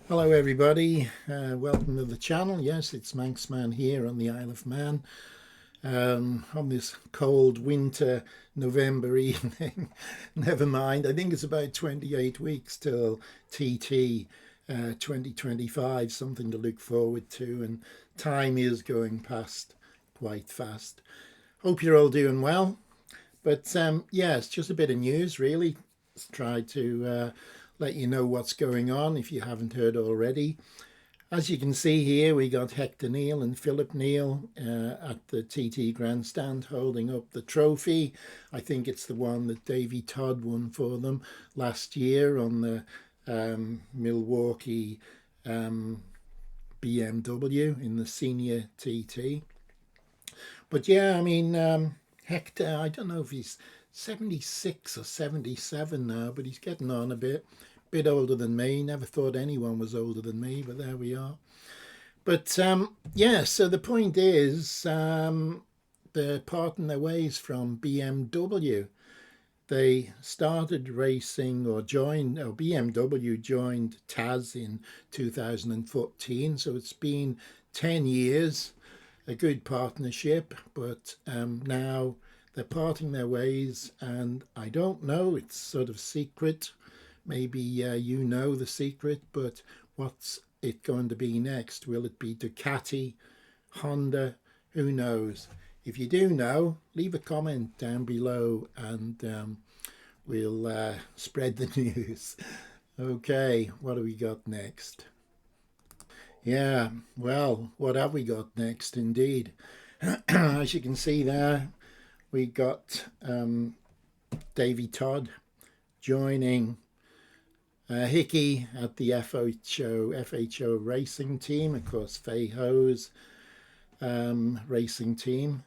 Hello everybody, welcome to the channel. Yes, it's Manxman here on the Isle of Man on this cold winter November evening. Never mind, I think it's about 28 weeks till TT 2025, something to look forward to, and time is going past quite fast. Hope you're all doing well. But yeah, it's just a bit of news really. Try to let you know what's going on if you haven't heard already. As you can see here, we got Hector Neal and Philip Neal at the TT grandstand holding up the trophy. I think it's the one that Davey Todd won for them last year on the Milwaukee BMW in the senior TT. But yeah, I mean, Hector, I don't know if he's 76 or 77 now, but he's getting on a bit older than me. Never thought anyone was older than me, but there we are. But yeah, so the point is they're parting their ways from BMW. They started racing BMW joined TAS in 2014, so it's been 10 years, a good partnership, but now they're parting their ways, and I don't know, it's sort of secret. Maybe you know the secret, but what's it going to be next? Will it be Ducati, Honda? Who knows? If you do know, leave a comment down below and we'll spread the news. Okay, what do we got next? Yeah, well, what have we got next indeed? As you can see there, we got Davey Todd joining Hickey at the FHO racing team, of course, Feiho's racing team.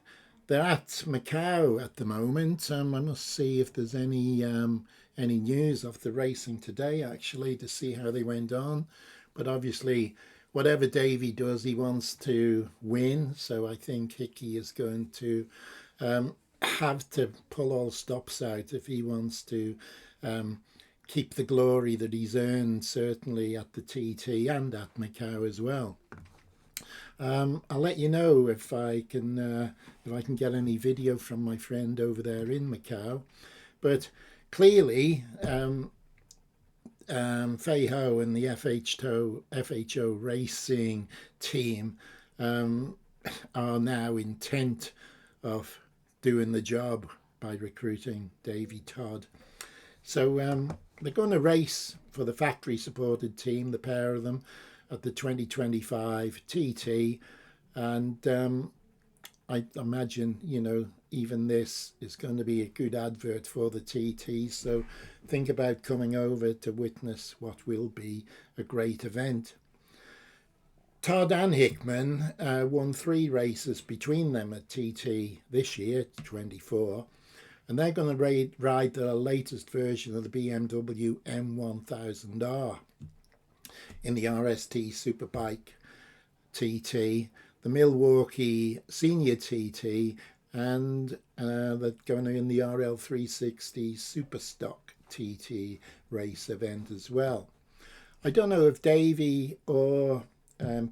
They're at Macau at the moment. I must see if there's any news of the racing today, actually, to see how they went on. But obviously, whatever Davey does, he wants to win. So I think Hickey is going to have to pull all stops out if he wants to keep the glory that he's earned, certainly at the TT and at Macau as well. I'll let you know if I can get any video from my friend over there in Macau. But clearly, Feiho and the FHO racing team are now intent of doing the job by recruiting Davey Todd. So they're going to race for the factory supported team, the pair of them, at the 2025 TT, and I imagine, you know, even this is going to be a good advert for the TT, so think about coming over to witness what will be a great event. Todd and Hickman won 3 races between them at TT this year, 24, and they're going to ride the latest version of the BMW M1000R in the RST Superbike TT, the Milwaukee Senior TT, and they're going in the RL360 Superstock TT race event as well. I don't know if Davey or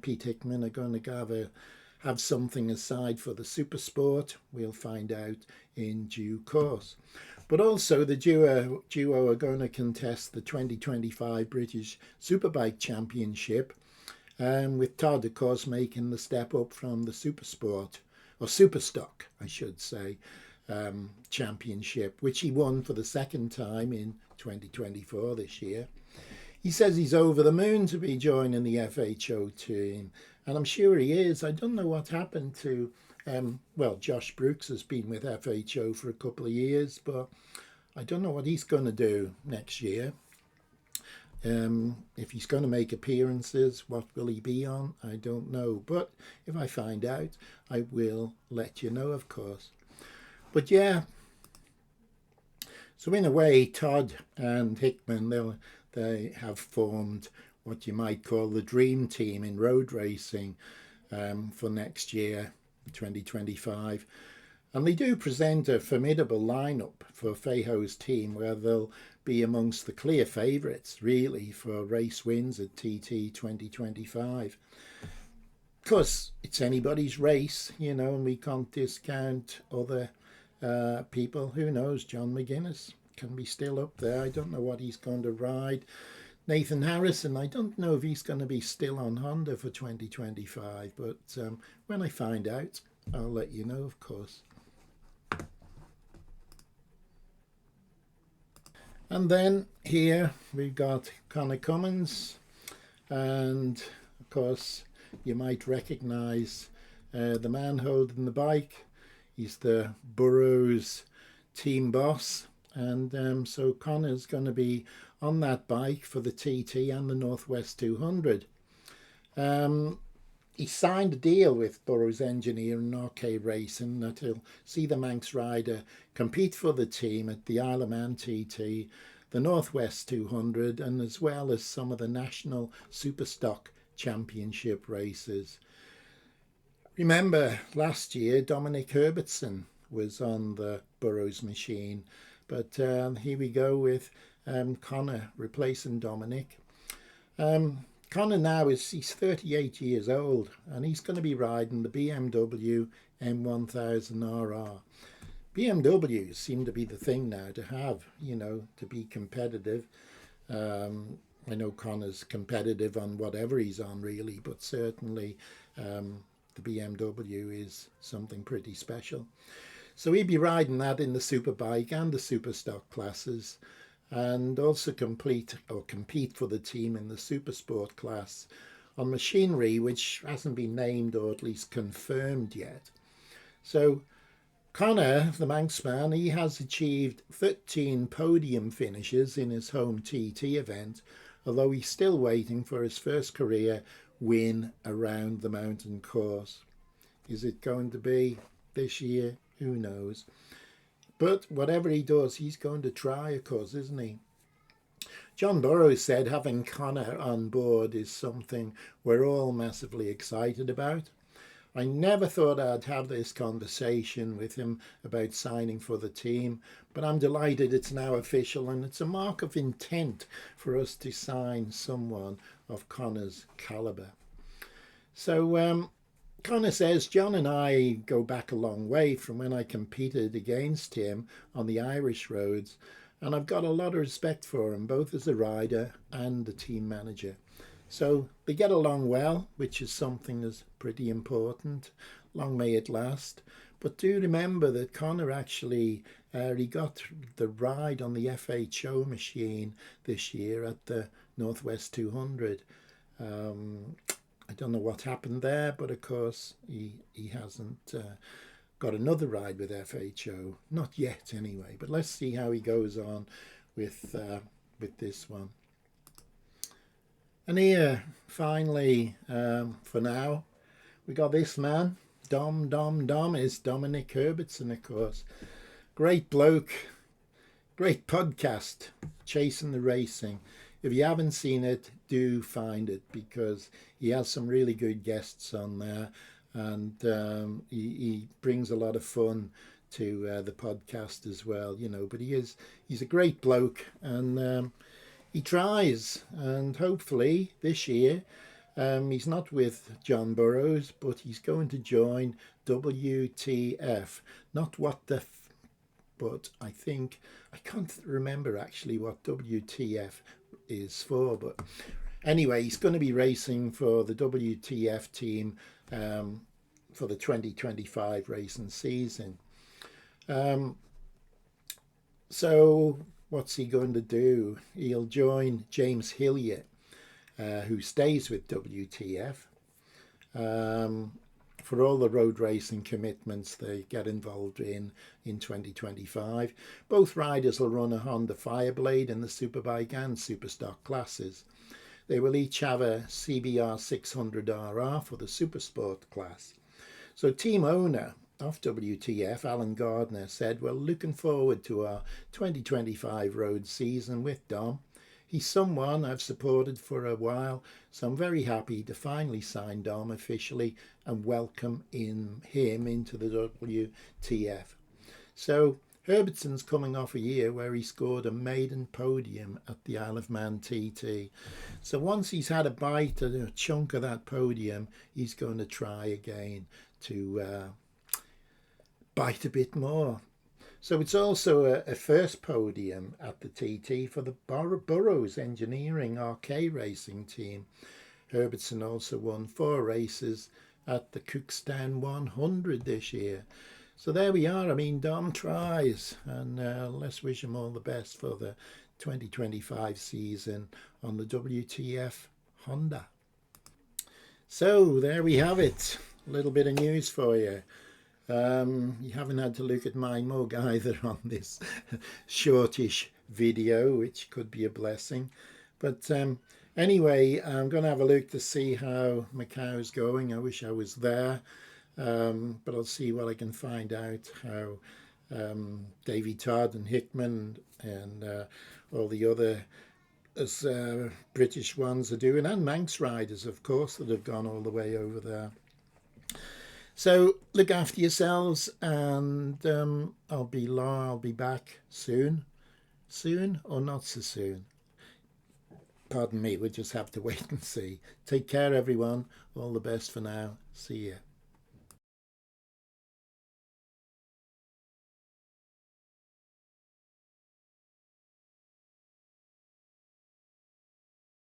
Pete Hickman are going to have something aside for the Supersport. We'll find out in due course. But also the duo are going to contest the 2025 British Superbike Championship, with Todd, of course, making the step up from the Supersport, or Superstock, I should say, championship, which he won for the second time in 2024 this year. He says he's over the moon to be joining the FHO team, and I'm sure he is. I don't know what happened to, Josh Brooks has been with FHO for a couple of years, but I don't know what he's going to do next year. If he's going to make appearances, what will he be on? I don't know. But if I find out, I will let you know, of course. But yeah, so in a way, Todd and Hickman, they have formed what you might call the dream team in road racing for next year, 2025. And they do present a formidable lineup for Feijo's team, where they'll be amongst the clear favourites, really, for race wins at TT 2025. Of course, it's anybody's race, and we can't discount other people. Who knows? John McGuinness can be still up there. I don't know what he's going to ride. Nathan Harrison, I don't know if he's going to be still on Honda for 2025, but when I find out, I'll let you know, of course. And then here we've got Conor Cummins, and of course you might recognise the man holding the bike. He's the Burrows team boss, and so Conor's going to be on that bike for the TT and the Northwest 200. He signed a deal with Burrows Engineering and RK Racing that he'll see the Manx rider compete for the team at the Isle of Man TT, the Northwest 200, and as well as some of the National Superstock Championship races. Remember, last year Dominic Herbertson was on the Burrows machine, but here we go with Conor replacing Dominic. Conor now he's 38 years old, and he's going to be riding the BMW M1000RR. BMWs seem to be the thing now to have, to be competitive. I know Conor's competitive on whatever he's on, really, but certainly the BMW is something pretty special. So he'd be riding that in the Superbike and the Superstock classes, and also compete for the team in the Supersport class on machinery which hasn't been named or at least confirmed yet. So Conor, the Manxman, he has achieved 13 podium finishes in his home TT event, although he's still waiting for his first career win around the mountain course. Is it going to be this year? Who knows? But whatever he does, he's going to try, of course, isn't he? John Burrows said having Conor on board is something we're all massively excited about. I never thought I'd have this conversation with him about signing for the team, but I'm delighted it's now official, and it's a mark of intent for us to sign someone of Conor's calibre. So Conor says, John and I go back a long way from when I competed against him on the Irish roads, and I've got a lot of respect for him, both as a rider and a team manager. So they get along well, which is something that's pretty important. Long may it last. But do remember that Conor actually, he got the ride on the FHO machine this year at the Northwest 200. I don't know what happened there, but of course he hasn't got another ride with FHO. Not yet anyway, but let's see how he goes on with this one. And here, finally, for now, we got this man, Dom is Dominic Herbertson, of course. Great bloke, great podcast, Chasing the Racing. If you haven't seen it, do find it, because he has some really good guests on there, and he brings a lot of fun to the podcast as well, but he's a great bloke, and he tries, and hopefully this year he's not with John Burrows, but he's going to join WTF. Not what the but I can't remember actually what WTF is for, but anyway, he's going to be racing for the WTF team for the 2025 racing season. So what's he going to do? He'll join James Hillier, who stays with WTF, for all the road racing commitments they get involved in 2025. Both riders will run a Honda Fireblade in the Superbike and Superstock classes. They will each have a CBR 600RR for the Supersport class. So team owner of WTF, Alan Gardner, said, "Well, looking forward to our 2025 road season with Dom. he's someone I've supported for a while, so I'm very happy to finally sign Dom officially and welcome him into the WTF. So Herbertson's coming off a year where he scored a maiden podium at the Isle of Man TT. So once he's had a bite and a chunk of that podium, he's going to try again to bite a bit more. So it's also a first podium at the TT for the Burrows Engineering RK Racing team. Herbertson also won 4 races at the Cookstown 100 this year. So there we are. I mean, Dom tries, and let's wish him all the best for the 2025 season on the WTF Honda. So there we have it. A little bit of news for you. You haven't had to look at my mug either on this shortish video, which could be a blessing. But anyway, I'm going to have a look to see how Macau's going. I wish I was there, but I'll see what I can find out how Davey Todd and Hickman and all the other British ones are doing, and Manx riders, of course, that have gone all the way over there. So look after yourselves, and I'll be back soon or not so soon. Pardon me, we'll just have to wait and see. Take care, everyone. All the best for now. See ya.